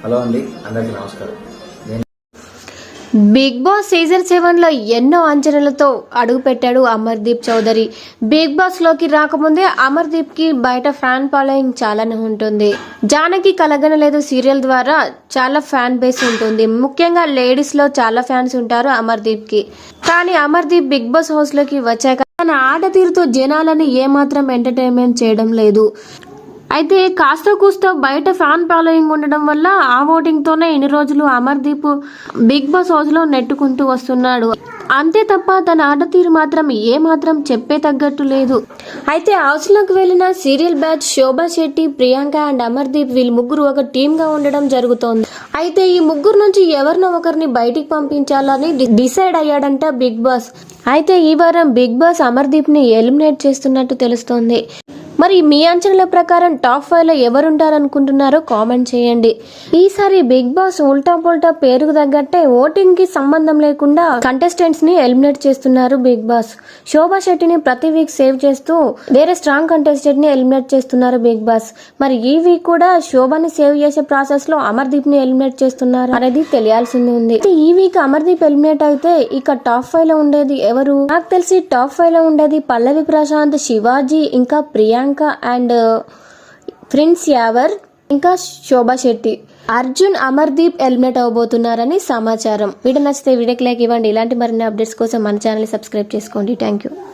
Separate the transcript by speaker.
Speaker 1: Hello అండి, అందరికీ నమస్కారం.
Speaker 2: బిగ్ బాస్ సీజన్ 7 లో ఎన్నో అంచనాలతో అడుగుపెట్టాడు అమర్దీప్ చౌదరి. బిగ్ బాస్ లోకి రాకముందే అమర్దీప్ కి బయట ఫ్యాన్ ఫాలోయింగ్ చాలానే ఉంటుంది. జానకి కలగనలేదు సీరియల్ ద్వారా చాలా ఫ్యాన్ బేస్ ఉంటుంది. ముఖ్యంగా లేడీస్ లో చాలా ఫ్యాన్స్ ఉంటారు అమర్దీప్ కి. కానీ అమర్దీప్ బిగ్ బాస్ హౌస్ లోకి వచ్చాక తన ఆట తీరుతో జనాలని ఏమాత్రం ఎంటర్టైన్మెంట్ చేయడం లేదు. అయితే కాస్త కూస్త బయట ఫ్యాన్ ఫాలోయింగ్ ఉండడం వల్ల ఆ ఓటింగ్ తోనే ఇన్ని రోజులు అమర్దీప్ బిగ్ బాస్ హౌస్ లో నెట్టుకుంటూ వస్తున్నాడు. అంతే తప్ప తన ఆట తీరు మాత్రం ఏ మాత్రం చెప్పే తగ్గట్టు లేదు. అయితే హౌస్ లోకి వెళ్లిన serial batch Shobha Shetty, Priyanka and Amardeep వీళ్ళు ముగ్గురు ఒక టీమ్ గా ఉండడం జరుగుతోంది. అయితే ఈ ముగ్గురు నుంచి ఎవరినో ఒకరిని బయటికి పంపించాలని డిసైడ్ అయ్యాడంట బిగ్ బాస్. అయితే ఈ వారం బిగ్ బాస్ అమర్దీప్ ని ఎలిమినేట్ చేస్తున్నట్టు తెలుస్తోంది. మరి మీ అంచనాల ప్రకారం టాప్ 5 లో ఎవరుంటారనుకుంటున్నారో కామెంట్ చేయండి. ఈసారి బిగ్ బాస్ ఉల్టా పుల్టా పేరుకు తగ్గట్టే ఓటింగ్ కి సంబంధం లేకుండా కంటెస్టెంట్స్ ని ఎలిమినేట్ చేస్తున్నారు బిగ్ బాస్. శోభా శెట్టిని ప్రతి వీక్ సేవ్ చేస్తూ వేరే స్ట్రాంగ్ కంటెస్టెంట్ ని ఎలిమినేట్ చేస్తున్నారు బిగ్ బాస్. మరి ఈ వీక్ కూడా శోభాని సేవ్ చేసే ప్రాసెస్ లో అమర్దీప్ ని ఎలిమినేట్ చేస్తున్నారు అనేది తెలియాల్సింది ఉంది. ఈ వీక్ అమర్దీప్ ఎలిమినేట్ అయితే ఇక టాప్ 5 లో ఉండేది ఎవరు? నాకు తెలిసి టాప్ 5 లో ఉండేది పల్లవి ప్రశాంత్, శివాజీ, ఇంకా ప్రియాంక అండ్ ప్రిన్స్ యావర్, ఇంకా శోభా శెట్టి. అర్జున్, అమర్దీప్ ఎలిమినేట్ అవబోతున్నారని సమాచారం. వీడియో నచ్చితే వీడియోకి లైక్ ఇవ్వండి. ఇలాంటి మరిన్ని అప్డేట్స్ కోసం మన ఛానల్ సబ్స్క్రైబ్ చేసుకోండి. Thank you.